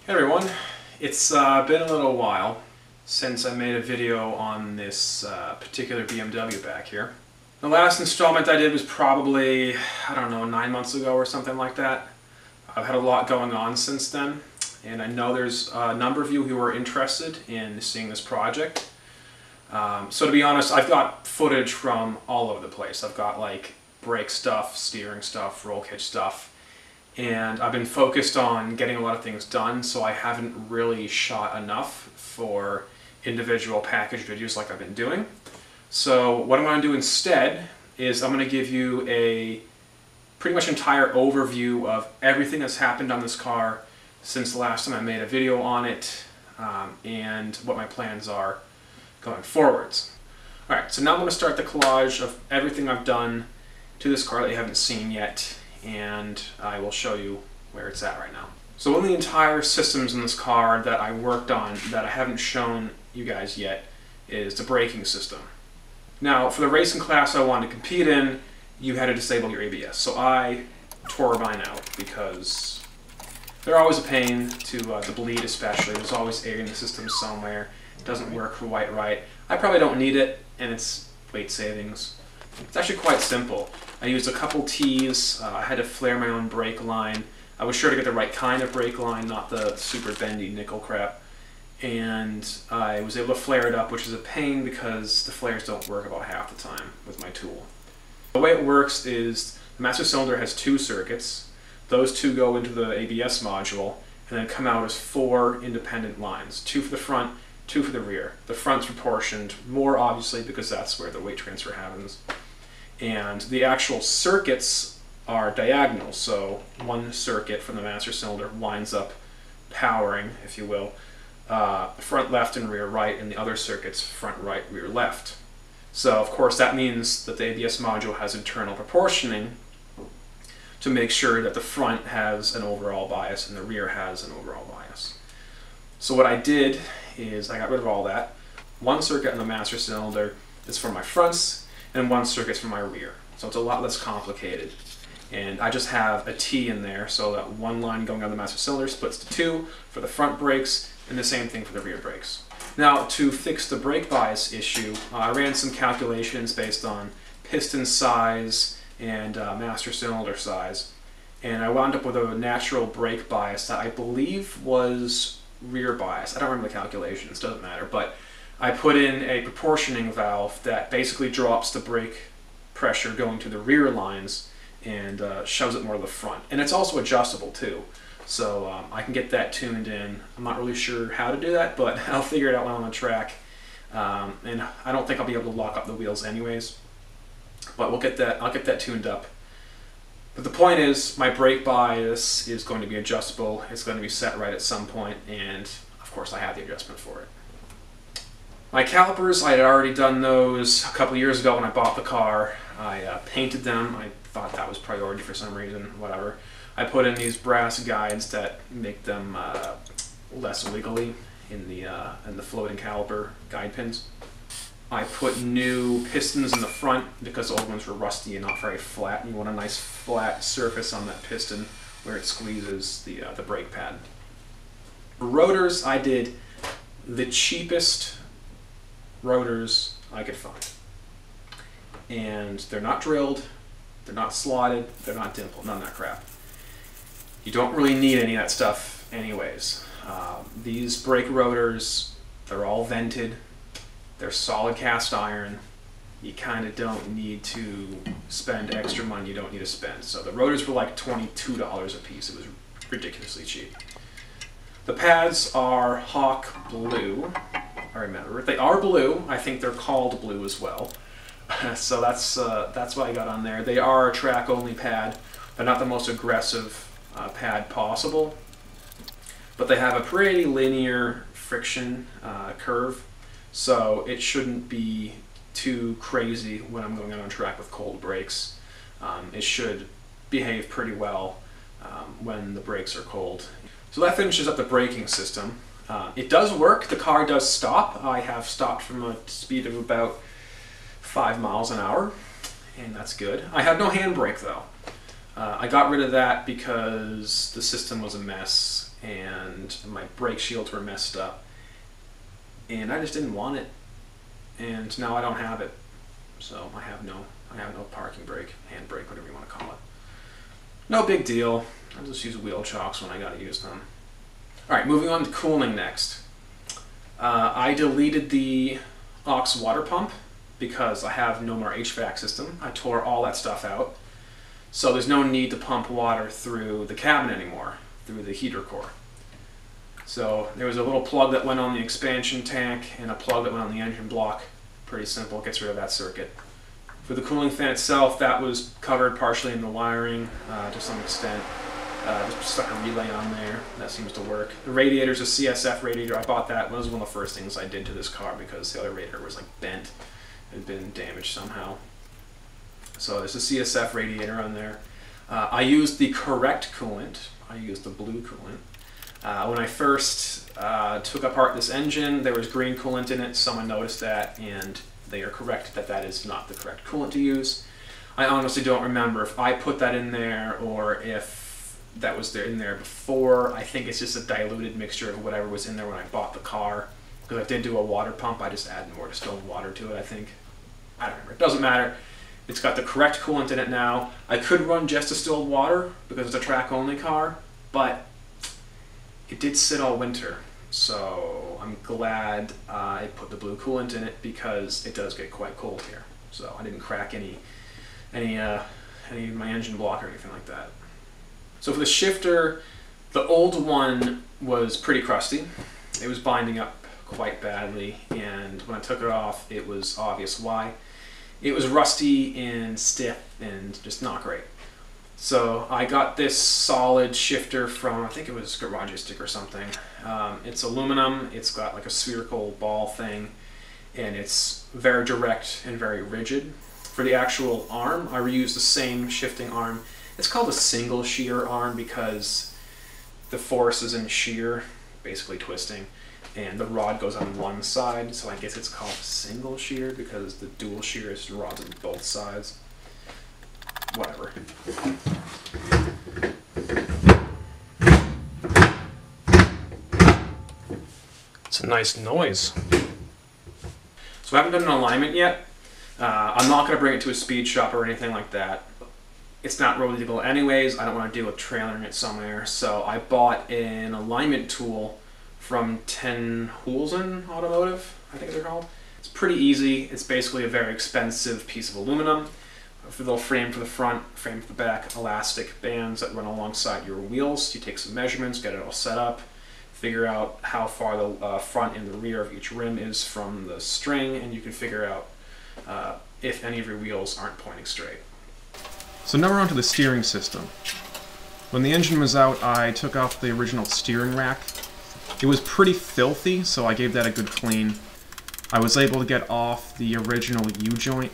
Hey everyone, it's been a little while since I made a video on this particular BMW back here. The last installment I did was probably, I don't know, 9 months ago or something like that. I've had a lot going on since then, and I know there's a number of you who are interested in seeing this project. So to be honest, I've got footage from all over the place. I've got like brake stuff, steering stuff, roll cage stuff. And I've been focused on getting a lot of things done, so I haven't really shot enough for individual package videos like I've been doing. So what I'm going to do instead is I'm going to give you a pretty much entire overview of everything that's happened on this car since the last time I made a video on it, and what my plans are going forwards. Alright, so now I'm going to start the collage of everything I've done to this car that you haven't seen yet, and I will show you where it's at right now. So one of the entire systems in this car that I worked on that I haven't shown you guys yet is the braking system. Now, for the racing class I wanted to compete in, you had to disable your ABS. So I tore mine out because they're always a pain to bleed, especially. There's always air in the system somewhere. It doesn't work quite right. I probably don't need it, and it's weight savings. It's actually quite simple. I used a couple T's. I had to flare my own brake line. I was sure to get the right kind of brake line, not the super bendy nickel crap. And I was able to flare it up, which is a pain because the flares don't work about half the time with my tool. The way it works is the master cylinder has 2 circuits. Those 2 go into the ABS module and then come out as 4 independent lines. 2 for the front, 2 for the rear. The front's proportioned more obviously because that's where the weight transfer happens. And the actual circuits are diagonal, so one circuit from the master cylinder winds up powering, if you will, front left and rear right, and the other circuits front right, rear left. So of course that means that the ABS module has internal proportioning to make sure that the front has an overall bias and the rear has an overall bias. So what I did is I got rid of all that. One circuit in the master cylinder is for my fronts, and one circuit's for my rear. So it's a lot less complicated. And I just have a T in there so that one line going down the master cylinder splits to 2 for the front brakes, and the same thing for the rear brakes. Now, to fix the brake bias issue, I ran some calculations based on piston size and master cylinder size, and I wound up with a natural brake bias that I believe was rear bias. I don't remember the calculations, doesn't matter, but I put in a proportioning valve that basically drops the brake pressure going to the rear lines and shoves it more to the front. And it's also adjustable too, so I can get that tuned in. I'm not really sure how to do that, but I'll figure it out when I'm on the track. And I don't think I'll be able to lock up the wheels anyways, but I'll get that tuned up. But the point is, my brake bias is going to be adjustable. It's going to be set right at some point, and of course I have the adjustment for it. My calipers, I had already done those a couple years ago when I bought the car. I painted them. I thought that was priority for some reason, whatever. I put in these brass guides that make them less wiggly in the floating caliper guide pins. I put new pistons in the front because the old ones were rusty and not very flat. You want a nice flat surface on that piston where it squeezes the brake pad. Rotors, I did the cheapest rotors I could find. And they're not drilled, they're not slotted, they're not dimpled, none of that crap. You don't really need any of that stuff anyways. These brake rotors, they're all vented, they're solid cast iron. You kind of don't need to spend extra money you don't need to spend. So the rotors were like $22 a piece. It was ridiculously cheap. The pads are Hawk Blue. I remember. They are blue. I think they're called blue as well. So that's what I got on there. They are a track-only pad. They're not the most aggressive pad possible, but they have a pretty linear friction curve, so it shouldn't be too crazy when I'm going out on track with cold brakes. It should behave pretty well when the brakes are cold. So that finishes up the braking system. It does work. The car does stop. I have stopped from a speed of about 5 miles an hour, and that's good. I have no handbrake though. I got rid of that because the system was a mess and my brake shields were messed up, and I just didn't want it, and now I don't have it, so I have no parking brake, hand brake, whatever you want to call it. No big deal. I just use wheel chocks when I gotta use them. All right, moving on to cooling next. I deleted the aux water pump because I have no more HVAC system. I tore all that stuff out. So there's no need to pump water through the cabin anymore, through the heater core. So there was a little plug that went on the expansion tank and a plug that went on the engine block. Pretty simple, gets rid of that circuit. For the cooling fan itself, that was covered partially in the wiring to some extent. Just stuck a relay on there. That seems to work. The radiator's a CSF radiator. I bought that. It was one of the first things I did to this car because the other radiator was like bent. It had been damaged somehow. So there's a CSF radiator on there. I used the correct coolant. I used the blue coolant. When I first took apart this engine, there was green coolant in it. Someone noticed that, and they are correct that that is not the correct coolant to use. I honestly don't remember if I put that in there or if that was in there before. I think it's just a diluted mixture of whatever was in there when I bought the car. Because I did do a water pump, I just added more distilled water to it, I think. I don't remember. It doesn't matter. It's got the correct coolant in it now. I could run just distilled water because it's a track-only car, but it did sit all winter. So I'm glad I put the blue coolant in it because it does get quite cold here. So I didn't crack any of my engine block or anything like that. So for the shifter, the old one was pretty crusty. It was binding up quite badly, and when I took it off, it was obvious why. It was rusty and stiff and just not great. So I got this solid shifter from, I think it was Garagistic or something. It's aluminum, it's got like a spherical ball thing, and it's very direct and very rigid. For the actual arm, I reused the same shifting arm. It's called a single shear arm because the force is in shear, basically twisting, and the rod goes on one side, so I guess it's called single shear because the dual shear is rods on both sides. Whatever. It's a nice noise. So I haven't done an alignment yet. I'm not going to bring it to a speed shop or anything like that. It's not road legal anyways. I don't want to deal with trailering it somewhere. So I bought an alignment tool from Ten Hoelsen Automotive, I think they're called. It's pretty easy. It's basically a very expensive piece of aluminum. A little frame for the front, frame for the back, elastic bands that run alongside your wheels. You take some measurements, get it all set up, figure out how far the front and the rear of each rim is from the string, and you can figure out if any of your wheels aren't pointing straight. So now we're on to the steering system. When the engine was out, I took off the original steering rack. It was pretty filthy, so I gave that a good clean. I was able to get off the original U-joint.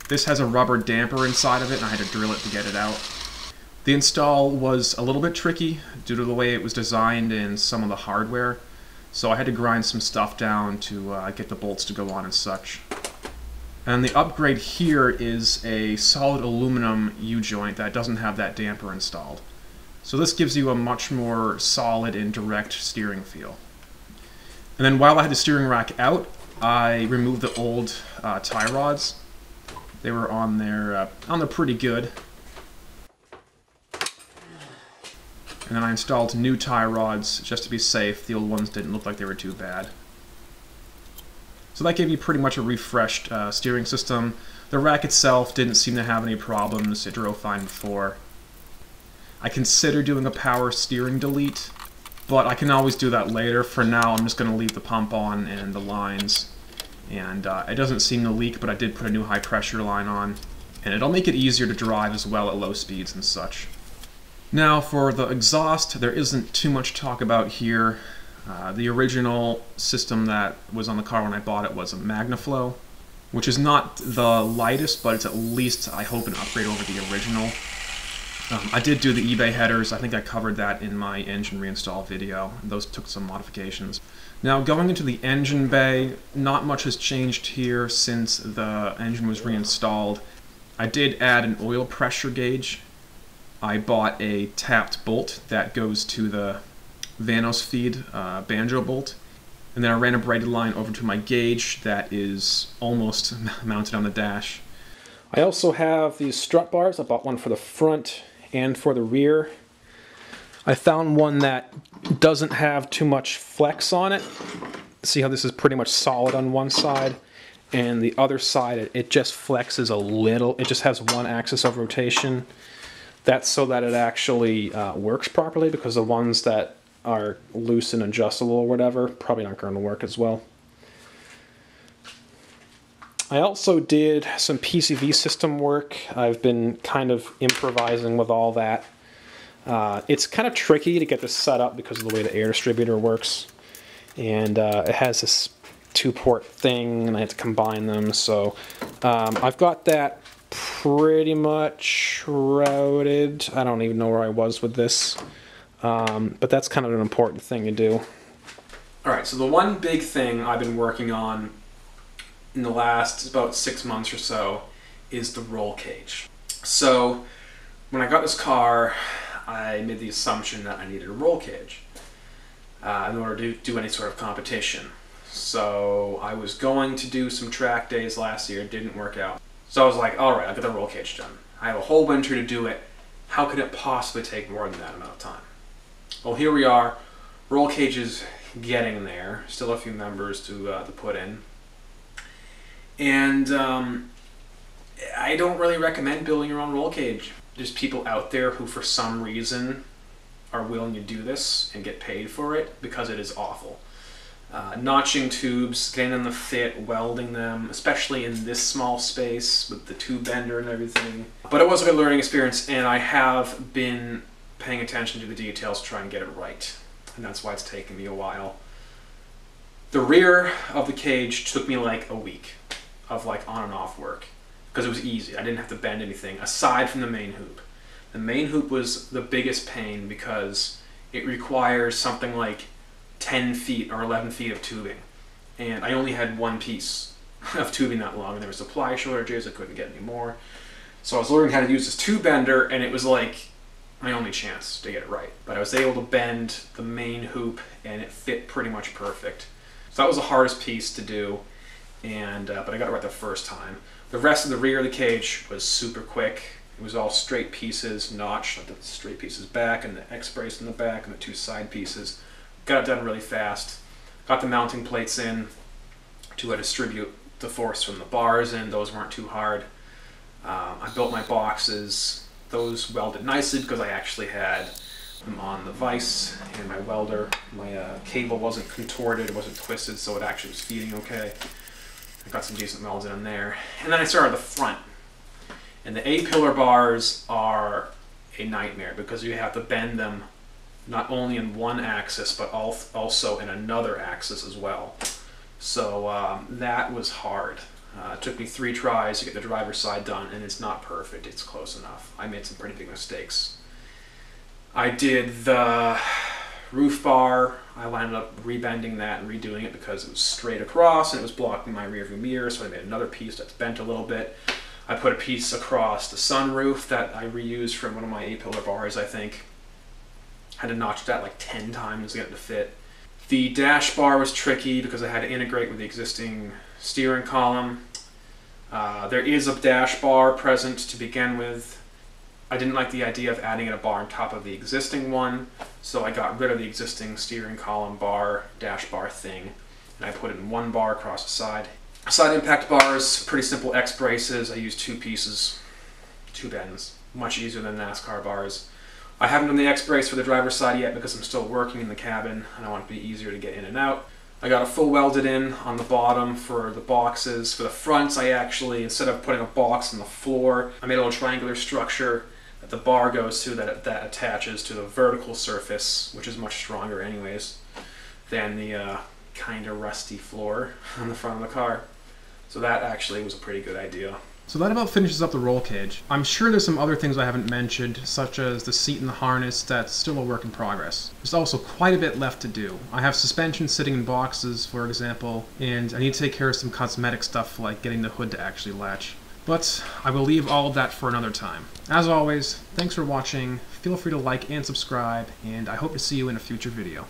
This has a rubber damper inside of it, and I had to drill it to get it out. The install was a little bit tricky due to the way it was designed and some of the hardware, so I had to grind some stuff down to get the bolts to go on and such. And the upgrade here is a solid aluminum U-joint that doesn't have that damper installed. So this gives you a much more solid and direct steering feel. And then while I had the steering rack out, I removed the old tie rods. They were on there pretty good. And then I installed new tie rods just to be safe. The old ones didn't look like they were too bad. So that gave you pretty much a refreshed steering system. The rack itself didn't seem to have any problems. It drove fine before. I consider doing a power steering delete, but I can always do that later. For now, I'm just going to leave the pump on and the lines. And it doesn't seem to leak, but I did put a new high pressure line on. And it'll make it easier to drive as well at low speeds and such. Now for the exhaust, there isn't too much to talk about here. The original system that was on the car when I bought it was a MagnaFlow, which is not the lightest, but it's at least, I hope, an upgrade over the original. I did do the eBay headers. I think I covered that in my engine reinstall video. Those took some modifications. Now going into the engine bay, not much has changed here since the engine was reinstalled. I did add an oil pressure gauge. I bought a tapped bolt that goes to the Vanos feed banjo bolt. And then I ran a braided line over to my gauge that is almost mounted on the dash. I also have these strut bars. I bought one for the front and for the rear. I found one that doesn't have too much flex on it. See how this is pretty much solid on one side, and the other side it just flexes a little. It just has one axis of rotation. That's so that it actually works properly, because the ones that are loose and adjustable or whatever probably not going to work as well. I also did some PCV system work. I've been kind of improvising with all that. It's kind of tricky to get this set up because of the way the air distributor works, and it has this 2-port thing, and I had to combine them. So I've got that pretty much routed. I don't even know where I was with this, but that's kind of an important thing to do. Alright, so the one big thing I've been working on in the last about 6 months or so is the roll cage. So when I got this car, I made the assumption that I needed a roll cage in order to do any sort of competition. So I was going to do some track days last year. It didn't work out. So I was like, alright, I'll get the roll cage done. I have a whole winter to do it. How could it possibly take more than that amount of time? Well, here we are. Roll cage is getting there. Still a few members to put in. And I don't really recommend building your own roll cage. There's people out there who for some reason are willing to do this and get paid for it because it is awful. Notching tubes, getting them to fit, welding them, especially in this small space with the tube bender and everything. But it was a good learning experience, and I have been paying attention to the details to try and get it right. And that's why it's taken me a while. The rear of the cage took me like a week of like on and off work, because it was easy. I didn't have to bend anything aside from the main hoop. The main hoop was the biggest pain because it requires something like 10 feet or 11 feet of tubing, and I only had one piece of tubing that long, and there were supply shortages. I couldn't get any more, so I was learning how to use this tube bender, and it was like my only chance to get it right. But I was able to bend the main hoop, and it fit pretty much perfect. So that was the hardest piece to do, and but I got it right the first time. The rest of the rear of the cage was super quick. It was all straight pieces, notched, the straight pieces back, and the X-brace in the back, and the 2 side pieces. Got it done really fast. Got the mounting plates in to distribute the force from the bars in. Those weren't too hard. I built my boxes. Those welded nicely because I actually had them on the vise and my welder. My cable wasn't contorted, it wasn't twisted, so it actually was feeding okay. I got some decent welds in there. And then I started the front. And the A-pillar bars are a nightmare because you have to bend them not only in one axis, but also in another axis as well. So that was hard. It took me 3 tries to get the driver's side done, and it's not perfect, it's close enough. I made some pretty big mistakes. I did the roof bar. I wound up rebending that and redoing it because it was straight across and it was blocking my rearview mirror, so I made another piece that's bent a little bit. I put a piece across the sunroof that I reused from one of my A-pillar bars, I think. Had to notch that like 10 times to get it to fit. The dash bar was tricky because I had to integrate with the existing steering column. There is a dash bar present to begin with. I didn't like the idea of adding a bar on top of the existing one, so I got rid of the existing steering column bar, dash bar thing, and I put in 1 bar across the side. Side impact bars, pretty simple X-braces. I used 2 pieces, 2 bends, much easier than NASCAR bars. I haven't done the X-brace for the driver's side yet because I'm still working in the cabin and I want it to be easier to get in and out. I got a full welded in on the bottom for the boxes. For the fronts, I actually, instead of putting a box on the floor, I made a little triangular structure that the bar goes to that attaches to the vertical surface, which is much stronger anyways than the kind of rusty floor on the front of the car. So that actually was a pretty good idea. So that about finishes up the roll cage. I'm sure there's some other things I haven't mentioned, such as the seat and the harness. That's still a work in progress. There's also quite a bit left to do. I have suspension sitting in boxes, for example, and I need to take care of some cosmetic stuff like getting the hood to actually latch. But I will leave all of that for another time. As always, thanks for watching. feel free to like and subscribe, and I hope to see you in a future video.